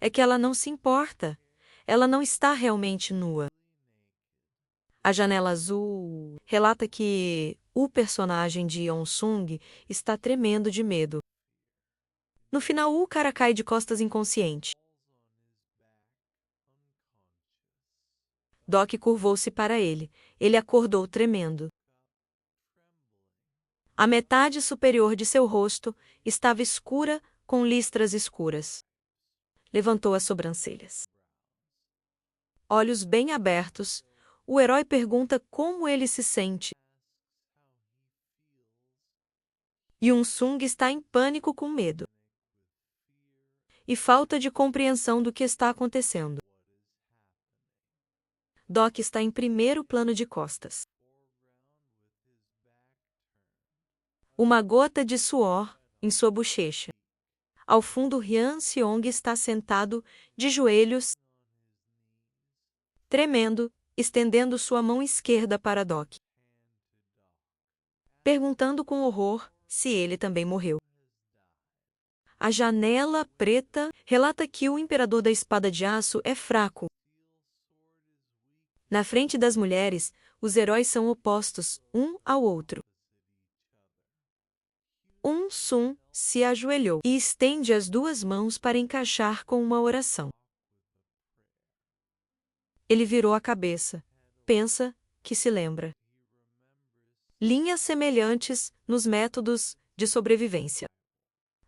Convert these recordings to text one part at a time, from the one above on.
é que ela não se importa. Ela não está realmente nua. A janela azul relata que o personagem de Yeon-sung está tremendo de medo. No final, o cara cai de costas inconsciente. Doc curvou-se para ele. Ele acordou tremendo. A metade superior de seu rosto estava escura com listras escuras. Levantou as sobrancelhas. Olhos bem abertos, o herói pergunta como ele se sente. Yeon-sung está em pânico com medo e falta de compreensão do que está acontecendo. Doc está em primeiro plano de costas. Uma gota de suor em sua bochecha. Ao fundo, Hyun-seong está sentado de joelhos, tremendo, estendendo sua mão esquerda para Doc, perguntando com horror se ele também morreu. A janela preta relata que o imperador da espada de aço é fraco. Na frente das mulheres, os heróis são opostos um ao outro. Sun se ajoelhou e estende as duas mãos para encaixar com uma oração. Ele virou a cabeça. Pensa que se lembra. Linhas semelhantes nos métodos de sobrevivência.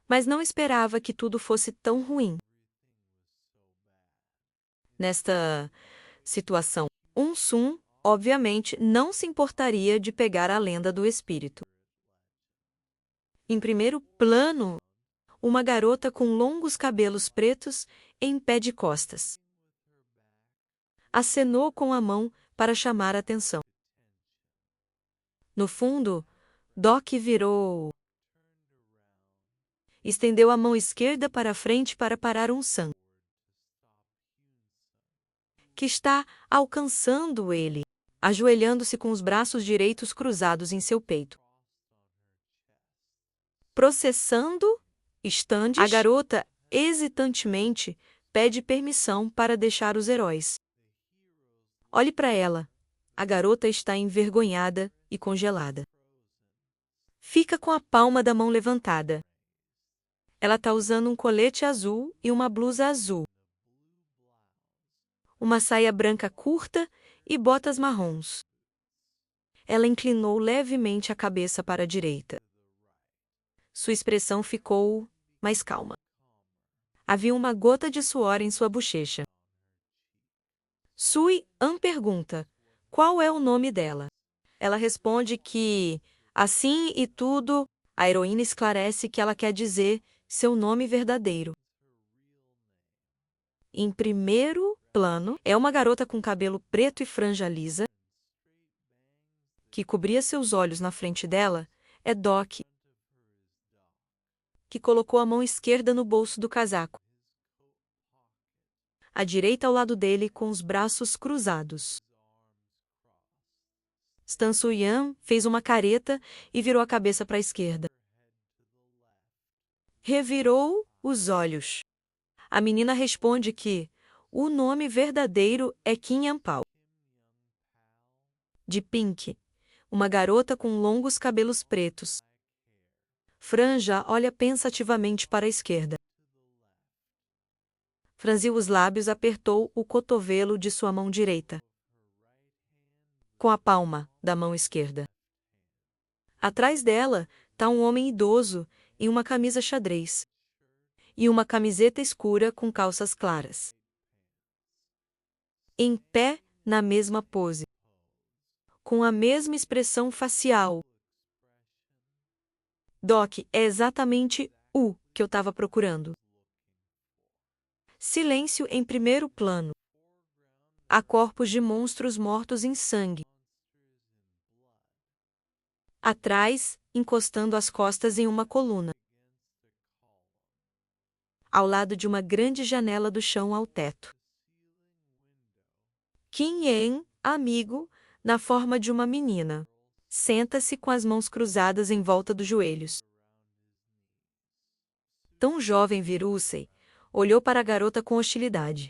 Mas não esperava que tudo fosse tão ruim. Nesta situação, Sun, obviamente, não se importaria de pegar a lenda do espírito. Em primeiro plano, uma garota com longos cabelos pretos em pé de costas. Acenou com a mão para chamar a atenção. No fundo, Doc virou. Estendeu a mão esquerda para frente para parar Sun, que está alcançando ele, ajoelhando-se com os braços direitos cruzados em seu peito. Processando instantes, a garota hesitantemente pede permissão para deixar os heróis. Olhe para ela. A garota está envergonhada e congelada. Fica com a palma da mão levantada. Ela está usando um colete azul e uma blusa azul. Uma saia branca curta e botas marrons. Ela inclinou levemente a cabeça para a direita. Sua expressão ficou mais calma. Havia uma gota de suor em sua bochecha. Sui-an pergunta, qual é o nome dela? Ela responde que, assim e tudo, a heroína esclarece que ela quer dizer seu nome verdadeiro. Em primeiro plano, é uma garota com cabelo preto e franja lisa, que cobria seus olhos na frente dela, é Doc, que colocou a mão esquerda no bolso do casaco. À direita ao lado dele, com os braços cruzados. Stan Soo-yan fez uma careta e virou a cabeça para a esquerda. Revirou os olhos. A menina responde que o nome verdadeiro é Kim Yan-pao. De Pink, uma garota com longos cabelos pretos. Franja olha pensativamente para a esquerda. Franziu os lábios, apertou o cotovelo de sua mão direita com a palma da mão esquerda. Atrás dela está um homem idoso em uma camisa xadrez e uma camiseta escura com calças claras. Em pé, na mesma pose, com a mesma expressão facial. Doc, é exatamente o que eu estava procurando. Silêncio em primeiro plano. Há corpos de monstros mortos em sangue. Atrás, encostando as costas em uma coluna. Ao lado de uma grande janela do chão ao teto. Kim Yen, amigo, na forma de uma menina. Senta-se com as mãos cruzadas em volta dos joelhos. Tão jovem Virusei, olhou para a garota com hostilidade.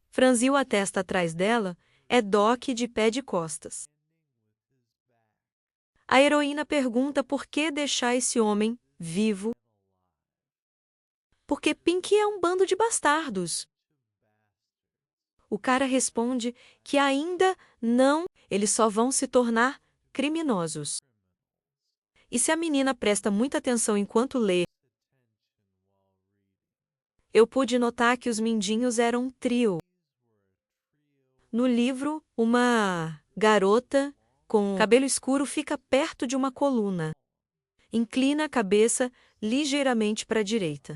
Franziu a testa atrás dela, é Doc de pé de costas. A heroína pergunta por que deixar esse homem vivo. Porque Pink é um bando de bastardos. O cara responde que ainda não, eles só vão se tornar criminosos. E se a menina presta muita atenção enquanto lê, eu pude notar que os mindinhos eram um trio. No livro, uma garota com cabelo escuro fica perto de uma coluna. Inclina a cabeça ligeiramente para a direita.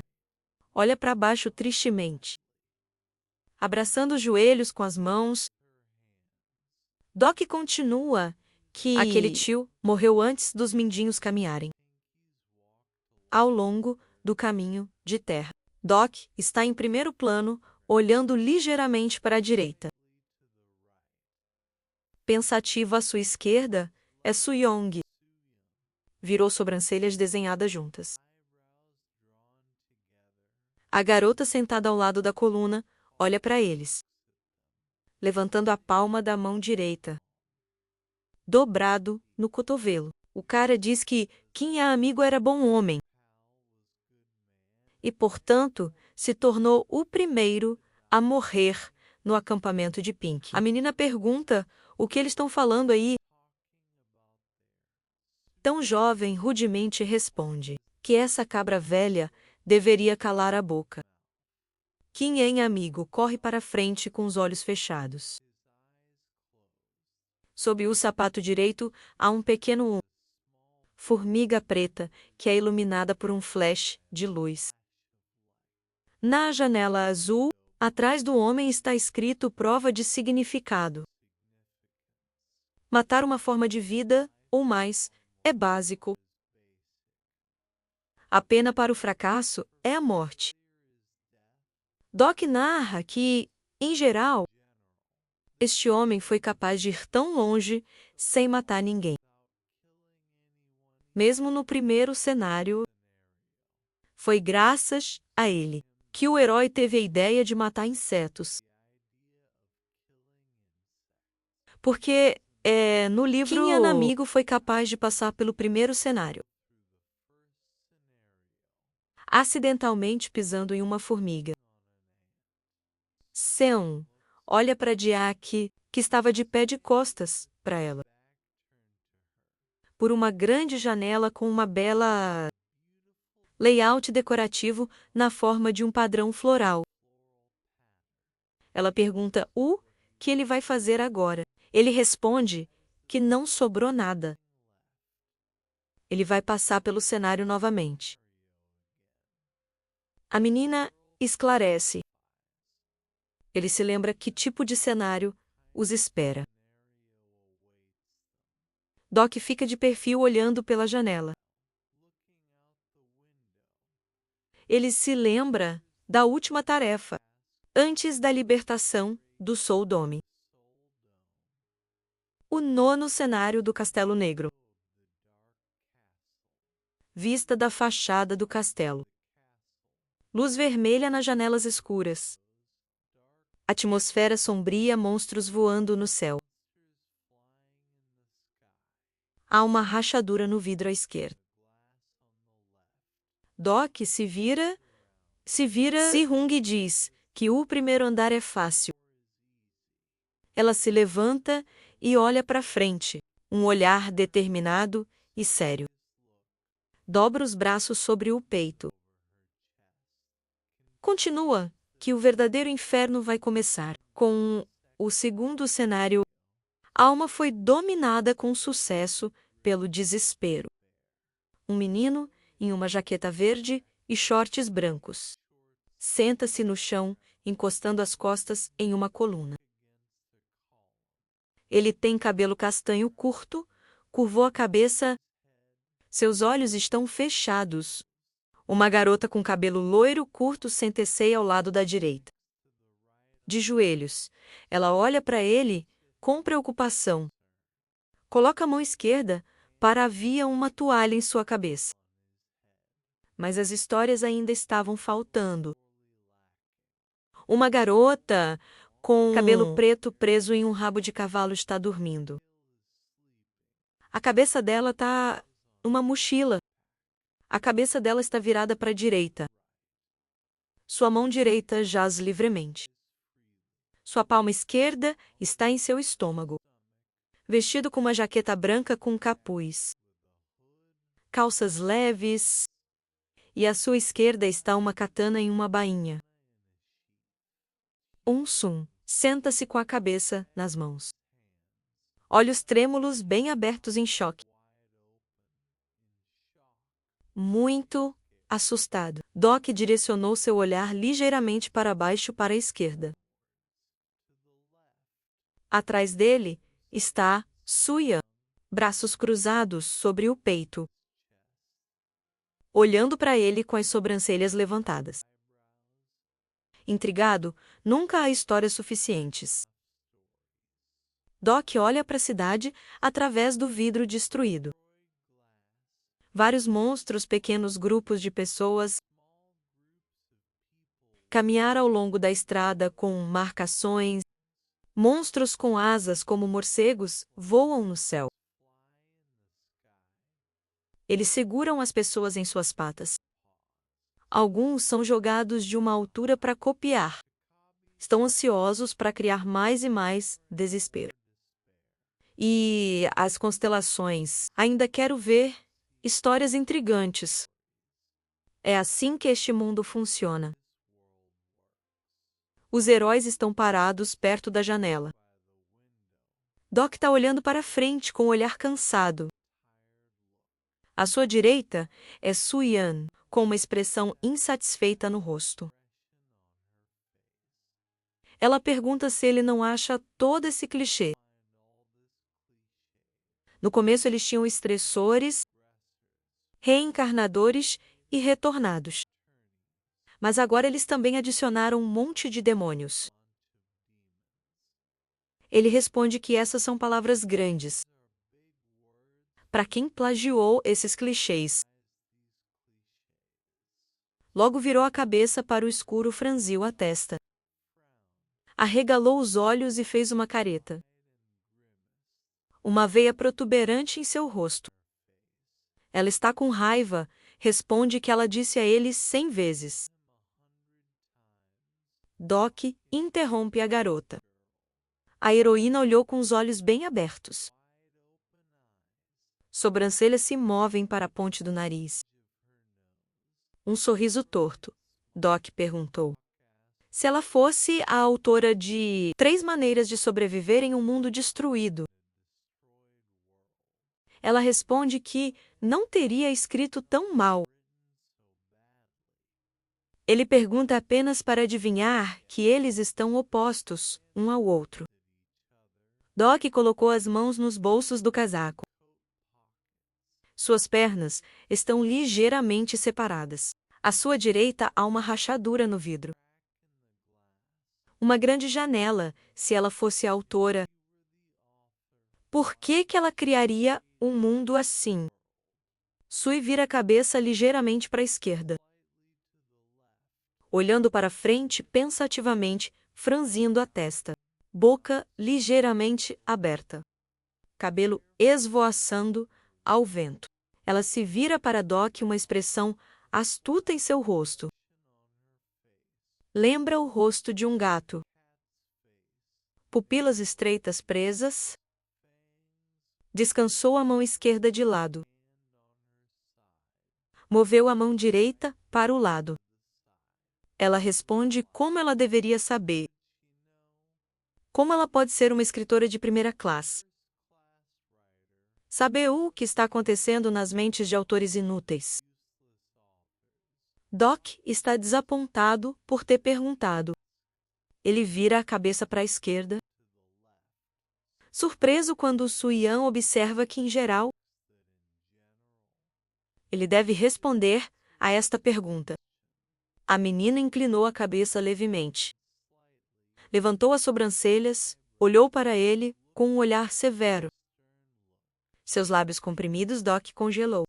Olha para baixo tristemente. Abraçando os joelhos com as mãos. Doc continua que aquele tio morreu antes dos mindinhos caminharem. Ao longo do caminho de terra, Doc está em primeiro plano, olhando ligeiramente para a direita. Pensativo à sua esquerda é Soo-young. Virou sobrancelhas desenhadas juntas. A garota sentada ao lado da coluna olha para eles, levantando a palma da mão direita, dobrado no cotovelo. O cara diz que quem é amigo era bom homem e, portanto, se tornou o primeiro a morrer no acampamento de Pink. A menina pergunta o que eles estão falando aí. Tão jovem rudemente responde que essa cabra velha deveria calar a boca. Quem é amigo corre para frente com os olhos fechados. Sob o sapato direito há um pequeno formiga preta que é iluminada por um flash de luz. Na janela azul, atrás do homem está escrito prova de significado. Matar uma forma de vida, ou mais, é básico. A pena para o fracasso é a morte. Doc narra que, em geral, este homem foi capaz de ir tão longe sem matar ninguém. Mesmo no primeiro cenário, foi graças a ele que o herói teve a ideia de matar insetos. Porque, no livro, quem é amigo foi capaz de passar pelo primeiro cenário, acidentalmente pisando em uma formiga. Seon olha para Jack, que estava de pé de costas para ela, por uma grande janela com uma bela layout decorativo na forma de um padrão floral. Ela pergunta o que ele vai fazer agora. Ele responde que não sobrou nada. Ele vai passar pelo cenário novamente. A menina esclarece. Ele se lembra que tipo de cenário os espera. Doc fica de perfil olhando pela janela. Ele se lembra da última tarefa, antes da libertação do Sol Dome. O nono cenário do Castelo Negro. Vista da fachada do castelo. Luz vermelha nas janelas escuras. Atmosfera sombria, monstros voando no céu. Há uma rachadura no vidro à esquerda. Doc se vira. Si-hung diz que o primeiro andar é fácil. Ela se levanta e olha para frente, um olhar determinado e sério. Dobra os braços sobre o peito. Continua que o verdadeiro inferno vai começar. Com o segundo cenário, a alma foi dominada com sucesso pelo desespero. Um menino em uma jaqueta verde e shorts brancos. Senta-se no chão, encostando as costas em uma coluna. Ele tem cabelo castanho curto, curvou a cabeça. Seus olhos estão fechados. Uma garota com cabelo loiro curto senta-se ao lado da direita. De joelhos, ela olha para ele com preocupação. Coloca a mão esquerda para havia uma toalha em sua cabeça. mas as histórias ainda estavam faltando. Uma garota com cabelo preto preso em um rabo de cavalo está dormindo. A cabeça dela está numa mochila. A cabeça dela está virada para a direita. Sua mão direita jaz livremente. Sua palma esquerda está em seu estômago. Vestido com uma jaqueta branca com capuz. Calças leves. E à sua esquerda está uma katana em uma bainha. Sun senta-se com a cabeça nas mãos. Olhos trêmulos bem abertos em choque. Muito assustado, Doc direcionou seu olhar ligeiramente para baixo para a esquerda. Atrás dele está Su-Yan, braços cruzados sobre o peito, olhando para ele com as sobrancelhas levantadas. Intrigado, nunca há histórias suficientes. Doc olha para a cidade através do vidro destruído. Vários monstros, pequenos grupos de pessoas, caminhar ao longo da estrada com marcações. Monstros com asas como morcegos voam no céu. Eles seguram as pessoas em suas patas. Alguns são jogados de uma altura para copiar. Estão ansiosos para criar mais e mais desespero. E as constelações. Ainda quero ver histórias intrigantes. É assim que este mundo funciona. Os heróis estão parados perto da janela. Doc está olhando para frente com o olhar cansado. À sua direita é Su-Yan, com uma expressão insatisfeita no rosto. Ela pergunta se ele não acha todo esse clichê. No começo eles tinham estressores, reencarnadores e retornados. Mas agora eles também adicionaram um monte de demônios. Ele responde que essas são palavras grandes. Para quem plagiou esses clichês. Logo virou a cabeça para o escuro, franziu a testa. Arregalou os olhos e fez uma careta. Uma veia protuberante em seu rosto. Ela está com raiva, responde que ela disse a ele 100 vezes. Doc interrompe a garota. A heroína olhou com os olhos bem abertos. Sobrancelhas se movem para a ponte do nariz. Um sorriso torto. Doc perguntou. Se ela fosse a autora de 3 maneiras de sobreviver em um mundo destruído. Ela responde que não teria escrito tão mal. Ele pergunta apenas para adivinhar que eles estão opostos um ao outro. Doc colocou as mãos nos bolsos do casaco. Suas pernas estão ligeiramente separadas. À sua direita há uma rachadura no vidro. Uma grande janela, se ela fosse a autora. Por que ela criaria um mundo assim? Sui vira a cabeça ligeiramente para a esquerda. Olhando para frente pensativamente, franzindo a testa. Boca ligeiramente aberta. Cabelo esvoaçando ao vento. Ela se vira para Doc, uma expressão astuta em seu rosto. Lembra o rosto de um gato. Pupilas estreitas presas. Descansou a mão esquerda de lado. Moveu a mão direita para o lado. Ela responde como ela deveria saber. Como ela pode ser uma escritora de primeira classe? Saber o que está acontecendo nas mentes de autores inúteis. Doc está desapontado por ter perguntado. Ele vira a cabeça para a esquerda. Surpreso quando Su-Yan observa que, em geral, ele deve responder a esta pergunta. A menina inclinou a cabeça levemente. Levantou as sobrancelhas, olhou para ele com um olhar severo. Seus lábios comprimidos Doc congelou.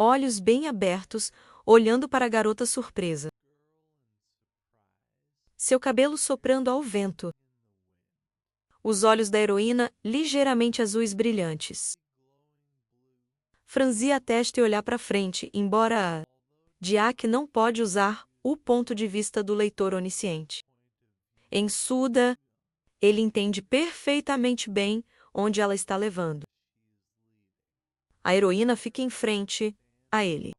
olhos bem abertos, olhando para a garota surpresa. Seu cabelo soprando ao vento. Os olhos da heroína ligeiramente azuis brilhantes. Franzia a testa e olhar para frente, embora Jack não pode usar o ponto de vista do leitor onisciente. Em Suda, ele entende perfeitamente bem onde ela está levando. A heroína fica em frente a ele.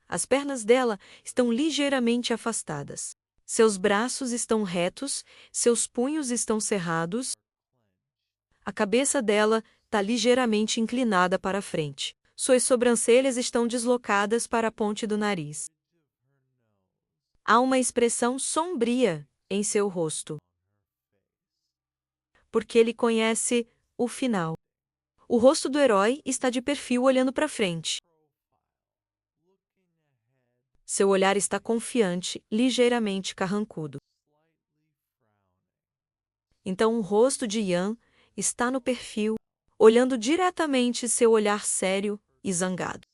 As pernas dela estão ligeiramente afastadas. Seus braços estão retos, seus punhos estão cerrados. A cabeça dela está ligeiramente inclinada para a frente. Suas sobrancelhas estão deslocadas para a ponte do nariz. Há uma expressão sombria em seu rosto. Porque ele conhece o final. O rosto do herói está de perfil olhando para frente. Seu olhar está confiante, ligeiramente carrancudo. Então o rosto de Ian está no perfil, olhando diretamente, seu olhar sério e zangado.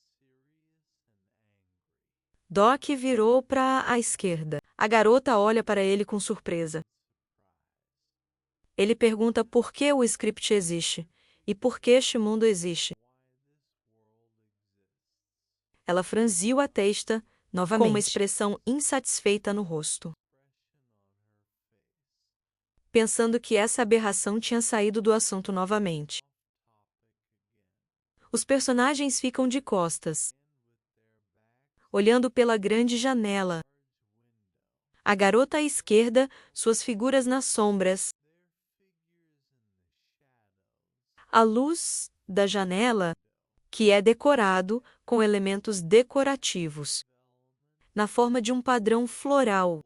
Doc virou para a esquerda. A garota olha para ele com surpresa. Ele pergunta por que o script existe e por que este mundo existe. Ela franziu a testa novamente, com uma expressão insatisfeita no rosto, pensando que essa aberração tinha saído do assunto novamente. Os personagens ficam de costas, olhando pela grande janela. A garota à esquerda, suas figuras nas sombras. A luz da janela, que é decorado com elementos decorativos, na forma de um padrão floral.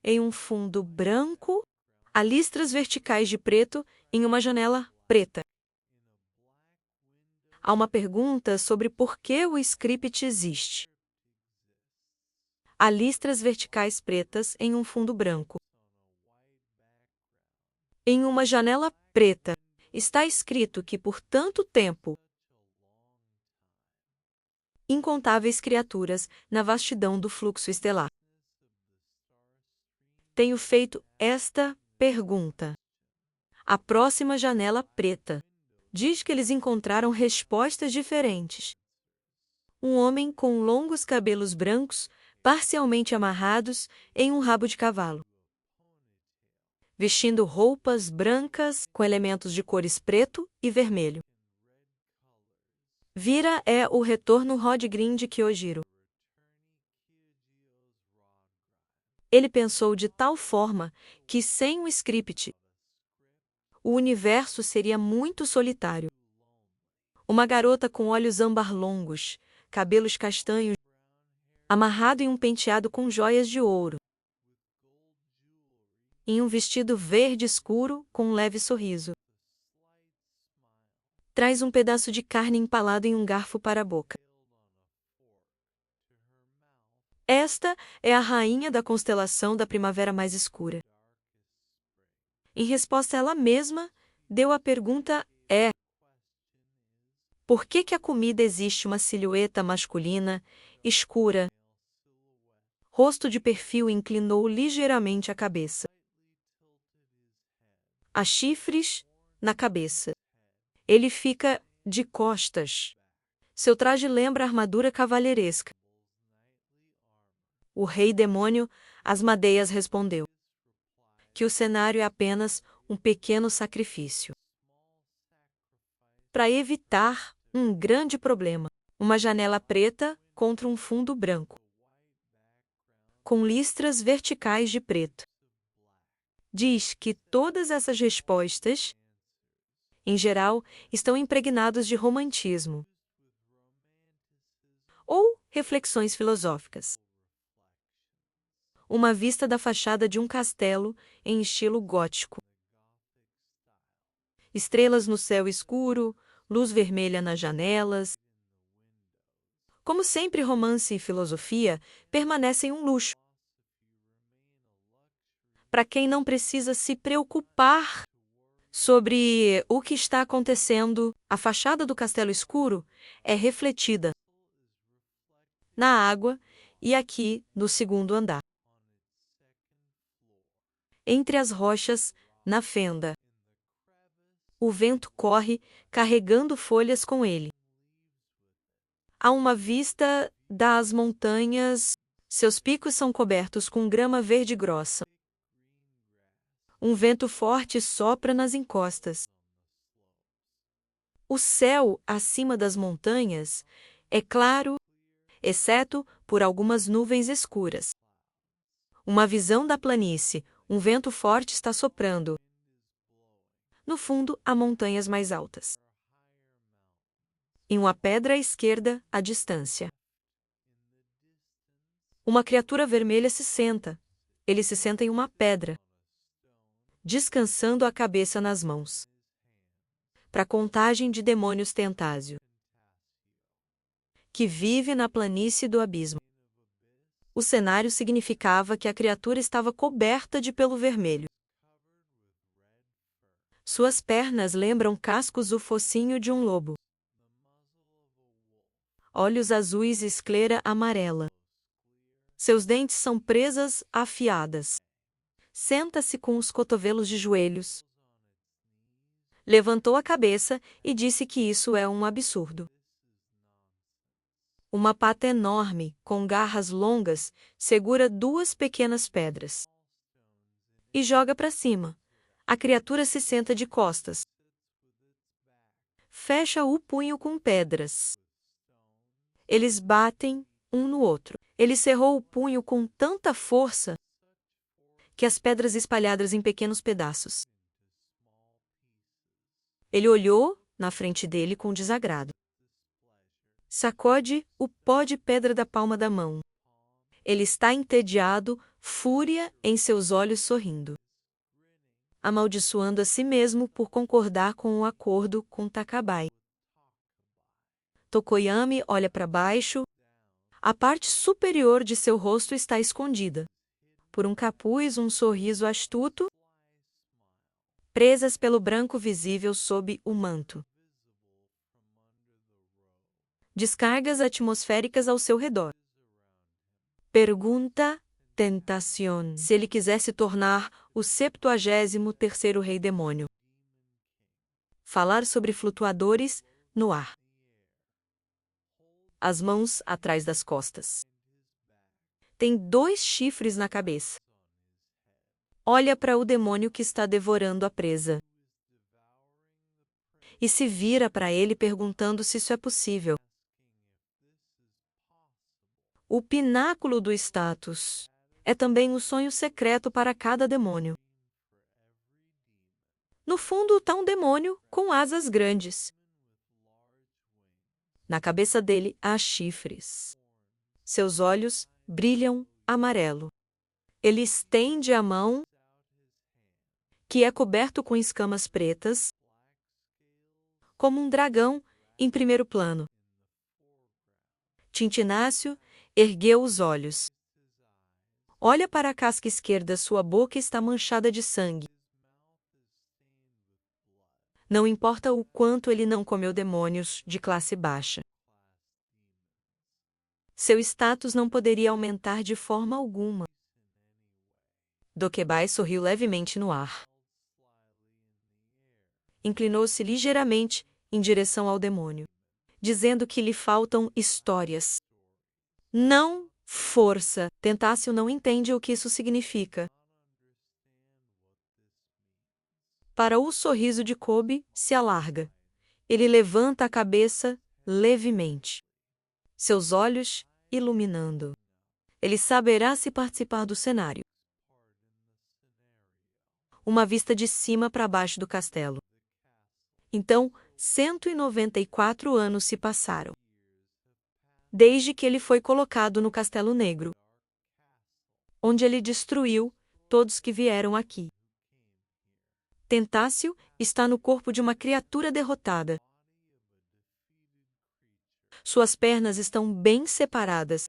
Em um fundo branco, há listras verticais de preto em uma janela preta. Há uma pergunta sobre por que o script existe. Há listras verticais pretas em um fundo branco. Em uma janela preta, está escrito que por tanto tempo, incontáveis criaturas na vastidão do fluxo estelar. Tenho feito esta pergunta. A próxima janela preta diz que eles encontraram respostas diferentes. Um homem com longos cabelos brancos, parcialmente amarrados em um rabo de cavalo. Vestindo roupas brancas com elementos de cores preto e vermelho. Vira é o retorno Rod Green de Kyojiro. Ele pensou de tal forma que, sem um script, o universo seria muito solitário. Uma garota com olhos âmbar longos, cabelos castanhos, amarrado em um penteado com joias de ouro, em um vestido verde escuro com um leve sorriso. Traz um pedaço de carne empalado em um garfo para a boca. Esta é a rainha da constelação da primavera mais escura. Em resposta, ela mesma deu a pergunta por que a comida existe uma silhueta masculina, escura? Rosto de perfil inclinou ligeiramente a cabeça. Há chifres na cabeça. Ele fica de costas. Seu traje lembra a armadura cavalheiresca. O rei demônio Asmadeias respondeu que o cenário é apenas um pequeno sacrifício para evitar um grande problema. Uma janela preta contra um fundo branco, com listras verticais de preto. Diz que todas essas respostas, em geral, estão impregnadas de romantismo ou reflexões filosóficas. Uma vista da fachada de um castelo em estilo gótico. Estrelas no céu escuro, luz vermelha nas janelas. Como sempre, romance e filosofia permanecem um luxo. Para quem não precisa se preocupar sobre o que está acontecendo, a fachada do castelo escuro é refletida na água e aqui no segundo andar. Entre as rochas, na fenda, o vento corre, carregando folhas com ele. Há uma vista das montanhas, seus picos são cobertos com grama verde grossa. Um vento forte sopra nas encostas. O céu acima das montanhas é claro, exceto por algumas nuvens escuras. Uma visão da planície, um vento forte está soprando. No fundo, há montanhas mais altas. Em uma pedra à esquerda, à distância, uma criatura vermelha se senta. Ele se senta em uma pedra, descansando a cabeça nas mãos. Para a contagem de demônios Tentásio, que vive na planície do abismo. O cenário significava que a criatura estava coberta de pelo vermelho. Suas pernas lembram cascos o focinho de um lobo. Olhos azuis e esclera amarela. Seus dentes são presas afiadas. Senta-se com os cotovelos de joelhos. Levantou a cabeça e disse que isso é um absurdo. Uma pata enorme, com garras longas, segura duas pequenas pedras e joga para cima. A criatura se senta de costas. Fecha o punho com pedras. Eles batem um no outro. Ele cerrou o punho com tanta força que as pedras espalhadas em pequenos pedaços. Ele olhou na frente dele com desagrado. Sacode o pó de pedra da palma da mão. Ele está entediado, fúria em seus olhos sorrindo. Amaldiçoando a si mesmo por concordar com o acordo com Takabai. Tokoyami olha para baixo. A parte superior de seu rosto está escondida por um capuz, um sorriso astuto, presas pelo branco visível sob o manto. Descargas atmosféricas ao seu redor. Pergunta Tentación se ele quiser se tornar o 73º rei demônio. Falar sobre flutuadores no ar. As mãos atrás das costas. Tem 2 chifres na cabeça. Olha para o demônio que está devorando a presa. E se vira para ele perguntando se isso é possível. O pináculo do status é também o sonho secreto para cada demônio. No fundo está um demônio com asas grandes. Na cabeça dele há chifres. Seus olhos brilham amarelo. Ele estende a mão, que é coberto com escamas pretas, como um dragão em primeiro plano. Tintinácio ergueu os olhos. Olha para a casca esquerda, sua boca está manchada de sangue. Não importa o quanto ele não comeu demônios de classe baixa. Seu status não poderia aumentar de forma alguma. Dokebai sorriu levemente no ar. Inclinou-se ligeiramente em direção ao demônio, dizendo que lhe faltam histórias. Não força. Tentácio não entende o que isso significa. Para o sorriso de Kobe se alarga. Ele levanta a cabeça levemente. Seus olhos iluminando. Ele saberá se participar do cenário. Uma vista de cima para baixo do castelo. Então, 194 anos se passaram. Desde que ele foi colocado no Castelo Negro, onde ele destruiu todos que vieram aqui. Tentácio está no corpo de uma criatura derrotada. Suas pernas estão bem separadas.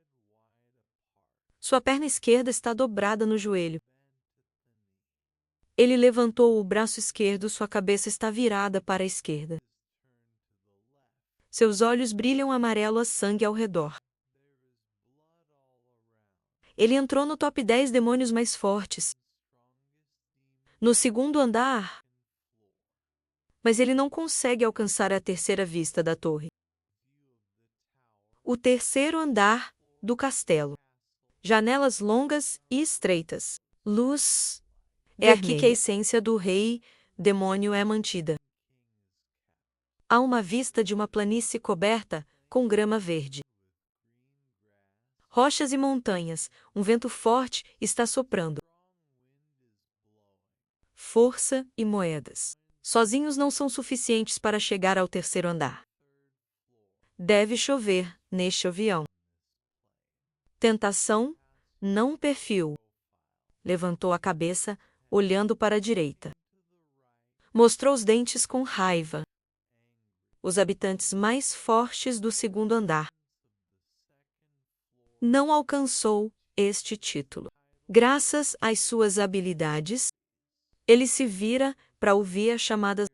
Sua perna esquerda está dobrada no joelho. Ele levantou o braço esquerdo, sua cabeça está virada para a esquerda. Seus olhos brilham amarelo a sangue ao redor. Ele entrou no top 10 demônios mais fortes. No segundo andar. Mas ele não consegue alcançar a terceira vista da torre. O terceiro andar do castelo. Janelas longas e estreitas. Luz. É aqui que a essência do rei demônio é mantida. Há uma vista de uma planície coberta com grama verde. Rochas e montanhas, um vento forte está soprando. Força e moedas. Sozinhos não são suficientes para chegar ao terceiro andar. Deve chover neste avião. Tentação, não perfil. Levantou a cabeça, olhando para a direita. Mostrou os dentes com raiva. Os habitantes mais fortes do segundo andar. Não alcançou este título. Graças às suas habilidades, ele se vira para ouvir as chamadas.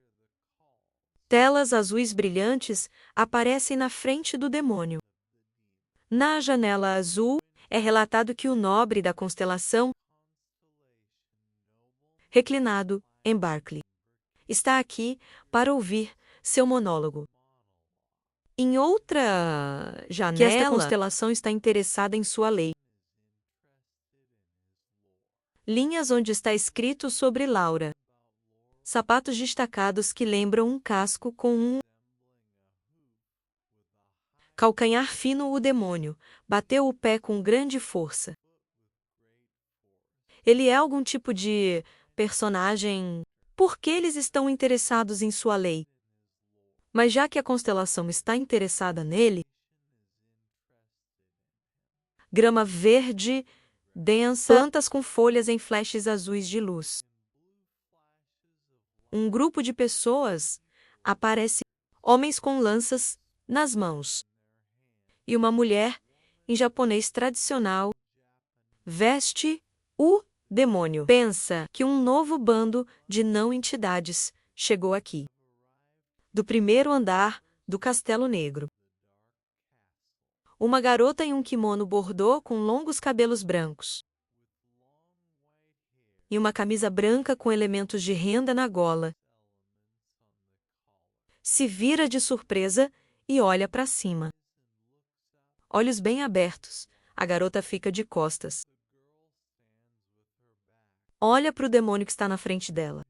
Telas azuis brilhantes aparecem na frente do demônio. Na janela azul, é relatado que o nobre da constelação, reclinado em Berkeley, está aqui para ouvir seu monólogo. Em outra janela, que esta constelação está interessada em sua lei. Linhas onde está escrito sobre Laura. Sapatos destacados que lembram um casco com um calcanhar fino. O demônio bateu o pé com grande força. Ele é algum tipo de personagem? Por que eles estão interessados em sua lei? Mas já que a constelação está interessada nele, grama verde, densa, plantas com folhas em flashes azuis de luz. Um grupo de pessoas aparece, homens com lanças nas mãos. E uma mulher, em japonês tradicional, veste o demônio. Pensa que um novo bando de não-entidades chegou aqui. Do primeiro andar do Castelo Negro. Uma garota em um kimono bordô com longos cabelos brancos. E uma camisa branca com elementos de renda na gola. Se vira de surpresa e olha para cima. Olhos bem abertos, a garota fica de costas. Olha para o demônio que está na frente dela.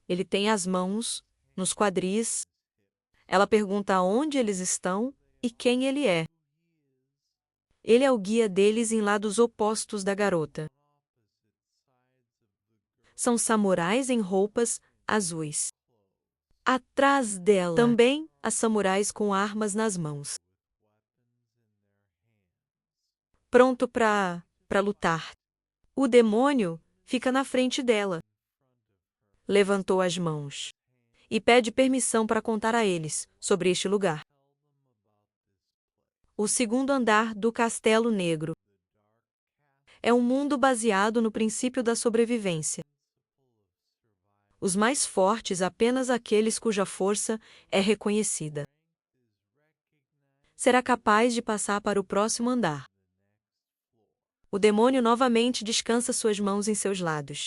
Ele tem as mãos nos quadris. Ela pergunta onde eles estão e quem ele é. Ele é o guia deles em lados opostos da garota. São samurais em roupas azuis. Atrás dela, também há samurais com armas nas mãos. Pronto para lutar. O demônio fica na frente dela. Levantou as mãos e pede permissão para contar a eles sobre este lugar. O segundo andar do Castelo Negro. É um mundo baseado no princípio da sobrevivência. Os mais fortes, apenas aqueles cuja força é reconhecida. Será capaz de passar para o próximo andar. O demônio novamente descansa suas mãos em seus lados.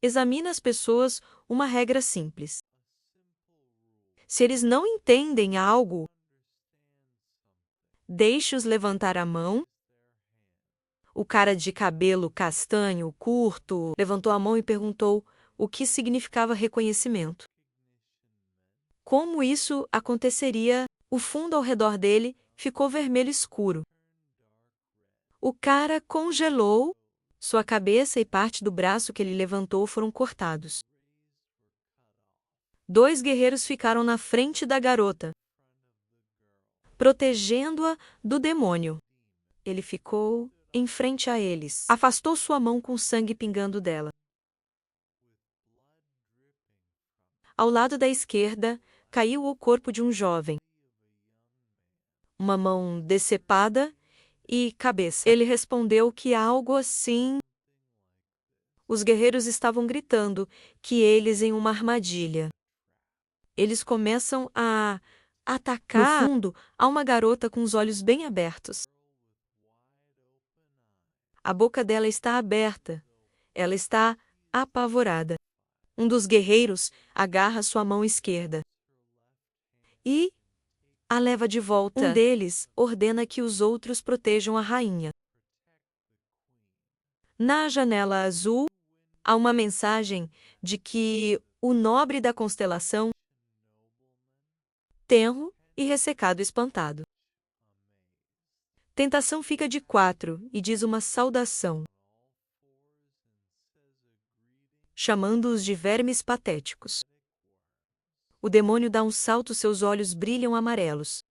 Examina as pessoas uma regra simples. Se eles não entendem algo, deixe-os levantar a mão. O cara de cabelo castanho, curto, levantou a mão e perguntou o que significava reconhecimento. Como isso aconteceria? O fundo ao redor dele ficou vermelho escuro. O cara congelou. Sua cabeça e parte do braço que ele levantou foram cortados. 2 guerreiros ficaram na frente da garota, protegendo-a do demônio. Ele ficou em frente a eles. Afastou sua mão com sangue pingando dela. Ao lado da esquerda, caiu o corpo de um jovem. Uma mão decepada e cabeça. Ele respondeu que algo assim Os guerreiros estavam gritando que eles em uma armadilha. Eles começam a atacar. No fundo, há uma garota com os olhos bem abertos. A boca dela está aberta. Ela está apavorada. Um dos guerreiros agarra sua mão esquerda e a leva de volta. Um deles ordena que os outros protejam a rainha. Na janela azul, há uma mensagem de que o nobre da constelação, tenro e ressecado espantado. Tentação fica de 4 e diz uma saudação, chamando-os de vermes patéticos. O demônio dá um salto, seus olhos brilham amarelos.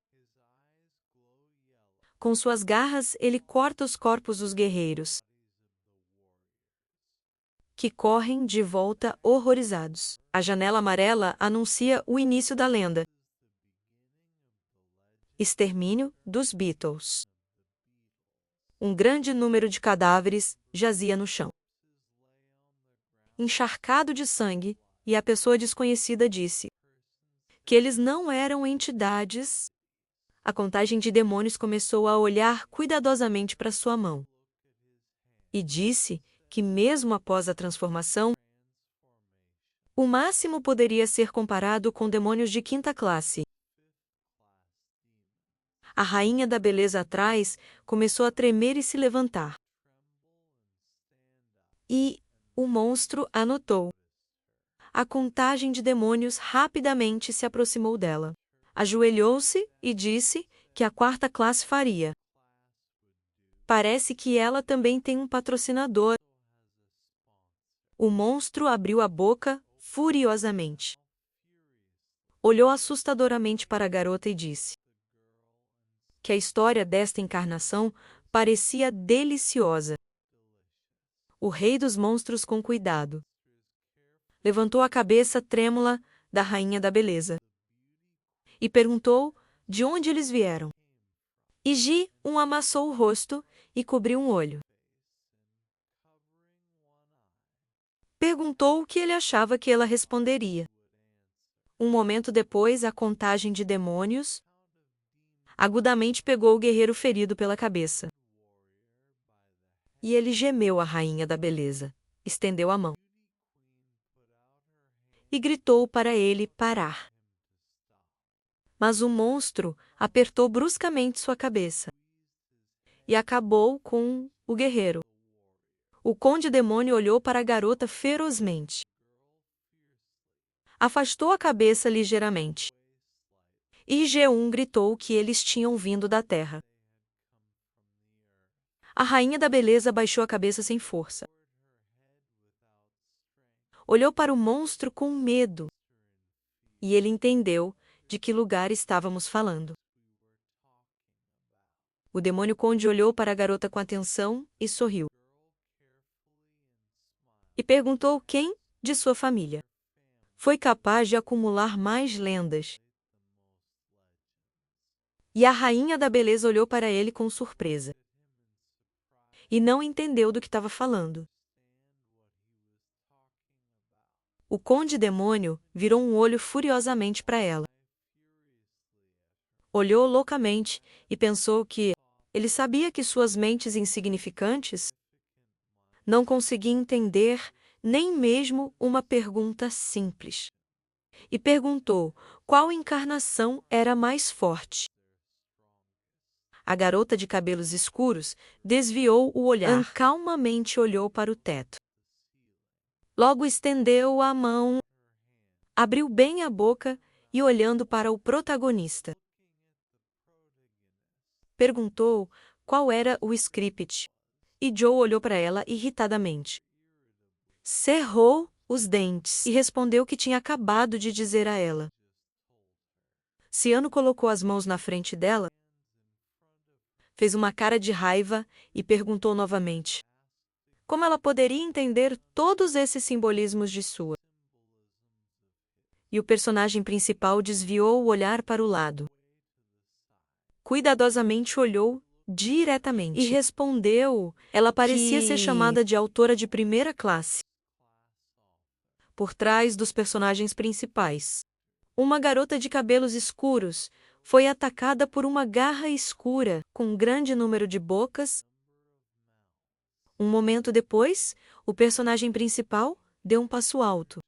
Com suas garras, ele corta os corpos dos guerreiros, que correm de volta horrorizados. A janela amarela anuncia o início da lenda. Extermínio dos Beatles. Um grande número de cadáveres jazia no chão, encharcado de sangue, e a pessoa desconhecida disse que eles não eram entidades. A contagem de demônios começou a olhar cuidadosamente para sua mão e disse que, mesmo após a transformação, o máximo poderia ser comparado com demônios de 5ª classe. A rainha da beleza atrás começou a tremer e se levantar. E o monstro a notou. A contagem de demônios rapidamente se aproximou dela. Ajoelhou-se e disse que a 4ª classe faria. Parece que ela também tem um patrocinador. O monstro abriu a boca furiosamente. Olhou assustadoramente para a garota e disse que a história desta encarnação parecia deliciosa. O rei dos monstros, com cuidado, levantou a cabeça trêmula da rainha da beleza e perguntou de onde eles vieram. E Ji-1 amassou o rosto e cobriu um olho. Perguntou o que ele achava que ela responderia. Um momento depois, a contagem de demônios agudamente pegou o guerreiro ferido pela cabeça. E ele gemeu a rainha da beleza, estendeu a mão e gritou para ele parar. Mas o monstro apertou bruscamente sua cabeça e acabou com o guerreiro. O conde demônio olhou para a garota ferozmente. Afastou a cabeça ligeiramente. E G1 gritou que eles tinham vindo da terra. A rainha da beleza baixou a cabeça sem força. Olhou para o monstro com medo. E ele entendeu de que lugar estávamos falando. O demônio conde olhou para a garota com atenção e sorriu. E perguntou quem de sua família foi capaz de acumular mais lendas. E a rainha da beleza olhou para ele com surpresa. E não entendeu do que estava falando. O conde demônio virou um olho furiosamente para ela. Olhou loucamente e pensou que ele sabia que suas mentes insignificantes não conseguiam entender nem mesmo uma pergunta simples. E perguntou qual encarnação era mais forte. A garota de cabelos escuros desviou o olhar. Calmamente olhou para o teto. Logo estendeu a mão, abriu bem a boca e, olhando para o protagonista, perguntou qual era o script. E Joe olhou para ela irritadamente. Cerrou os dentes e respondeu o que tinha acabado de dizer a ela. Ciano colocou as mãos na frente dela, fez uma cara de raiva e perguntou novamente como ela poderia entender todos esses simbolismos de sua. E o personagem principal desviou o olhar para o lado. Cuidadosamente olhou diretamente. E respondeu. Ela parecia ser chamada de autora de primeira classe. Por trás dos personagens principais, uma garota de cabelos escuros foi atacada por uma garra escura com um grande número de bocas. Um momento depois, o personagem principal deu um passo alto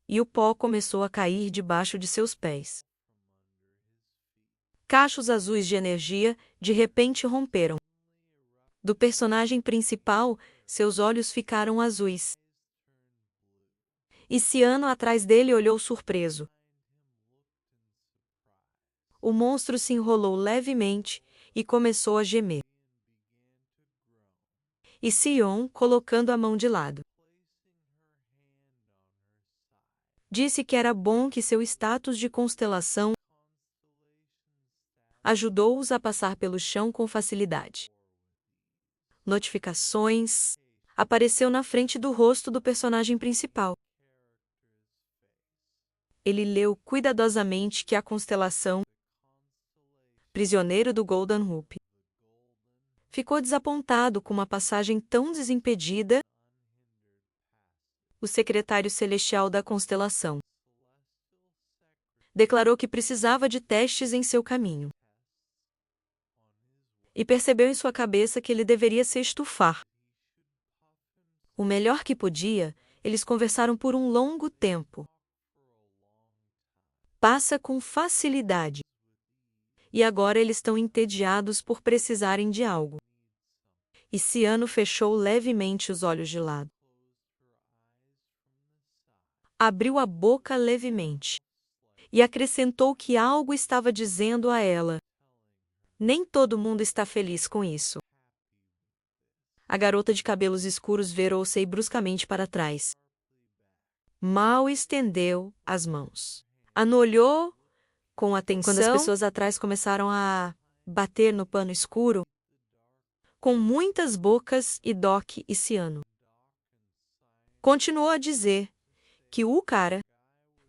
e o pó começou a cair debaixo de seus pés. Cachos azuis de energia de repente romperam. Do personagem principal, seus olhos ficaram azuis. E Ciano atrás dele olhou surpreso. O monstro se enrolou levemente e começou a gemer. E Sion, colocando a mão de lado, disse que era bom que seu status de constelação ajudou-os a passar pelo chão com facilidade. Notificações apareceu na frente do rosto do personagem principal. Ele leu cuidadosamente que a constelação Prisioneiro do Golden Hoop ficou desapontado com uma passagem tão desimpedida. O secretário celestial da constelação declarou que precisava de testes em seu caminho. E percebeu em sua cabeça que ele deveria se estufar. O melhor que podia, eles conversaram por um longo tempo. Passa com facilidade. E agora eles estão entediados por precisarem de algo. E Ciano fechou levemente os olhos de lado. Abriu a boca levemente. E acrescentou que algo estava dizendo a ela. Nem todo mundo está feliz com isso. A garota de cabelos escuros virou-se bruscamente para trás. Mal estendeu as mãos. Ana olhou com atenção quando as pessoas atrás começaram a bater no pano escuro, com muitas bocas e Doc e Ciano. Continuou a dizer que o cara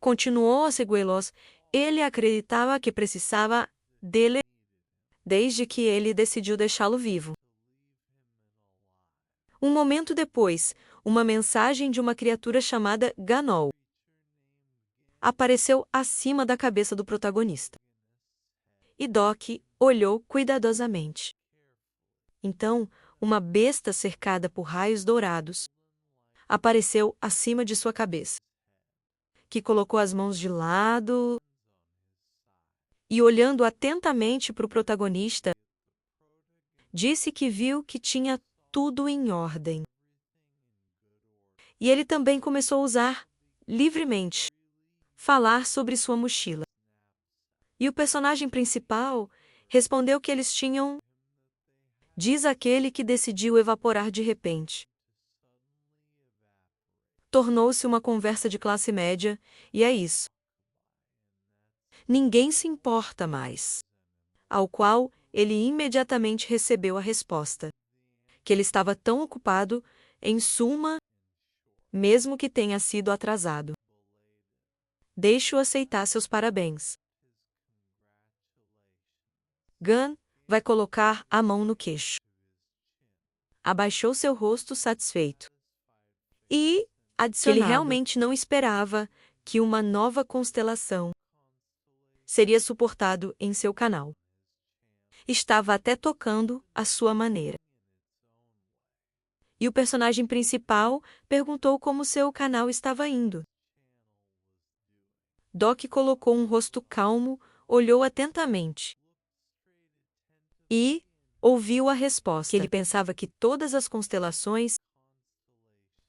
continuou a segui-los. Ele acreditava que precisava dele desde que ele decidiu deixá-lo vivo. Um momento depois, uma mensagem de uma criatura chamada Ganol apareceu acima da cabeça do protagonista. E Doc olhou cuidadosamente. Então, uma besta cercada por raios dourados apareceu acima de sua cabeça, que colocou as mãos de lado e, olhando atentamente para o protagonista, disse que viu que tinha tudo em ordem. E ele também começou a usar, livremente, falar sobre sua mochila. E o personagem principal respondeu que eles tinham... Diz aquele que decidiu evaporar de repente. Tornou-se uma conversa de classe média, e é isso. Ninguém se importa mais. Ao qual ele imediatamente recebeu a resposta. Que ele estava tão ocupado, em suma, mesmo que tenha sido atrasado. Deixe-o aceitar seus parabéns. Gunn vai colocar a mão no queixo. Abaixou seu rosto satisfeito. E adicionado, ele realmente não esperava que uma nova constelação seria suportado em seu canal. Estava até tocando à sua maneira. E o personagem principal perguntou como seu canal estava indo. Doc colocou um rosto calmo, olhou atentamente e ouviu a resposta. Que ele pensava que todas as constelações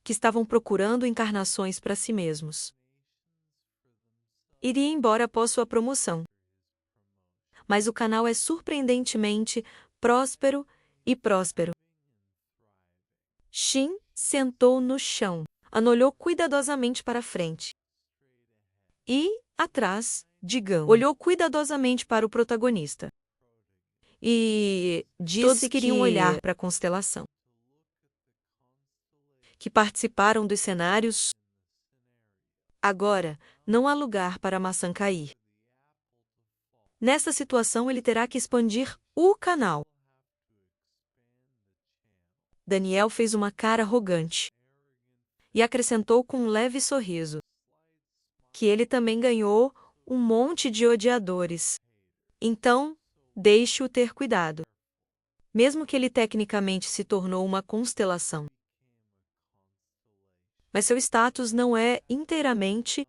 que estavam procurando encarnações para si mesmos iria embora após sua promoção. Mas o canal é surpreendentemente próspero e próspero. Shin sentou no chão. Ana olhou cuidadosamente para frente. E, atrás, Digão olhou cuidadosamente para o protagonista. E disse todos queriam olhar para a constelação. Que participaram dos cenários. Agora, não há lugar para a maçã cair. Nesta situação, ele terá que expandir o canal. Daniel fez uma cara arrogante e acrescentou com um leve sorriso que ele também ganhou um monte de odiadores. Então, deixe-o ter cuidado. Mesmo que ele tecnicamente se tornou uma constelação, mas seu status não é inteiramente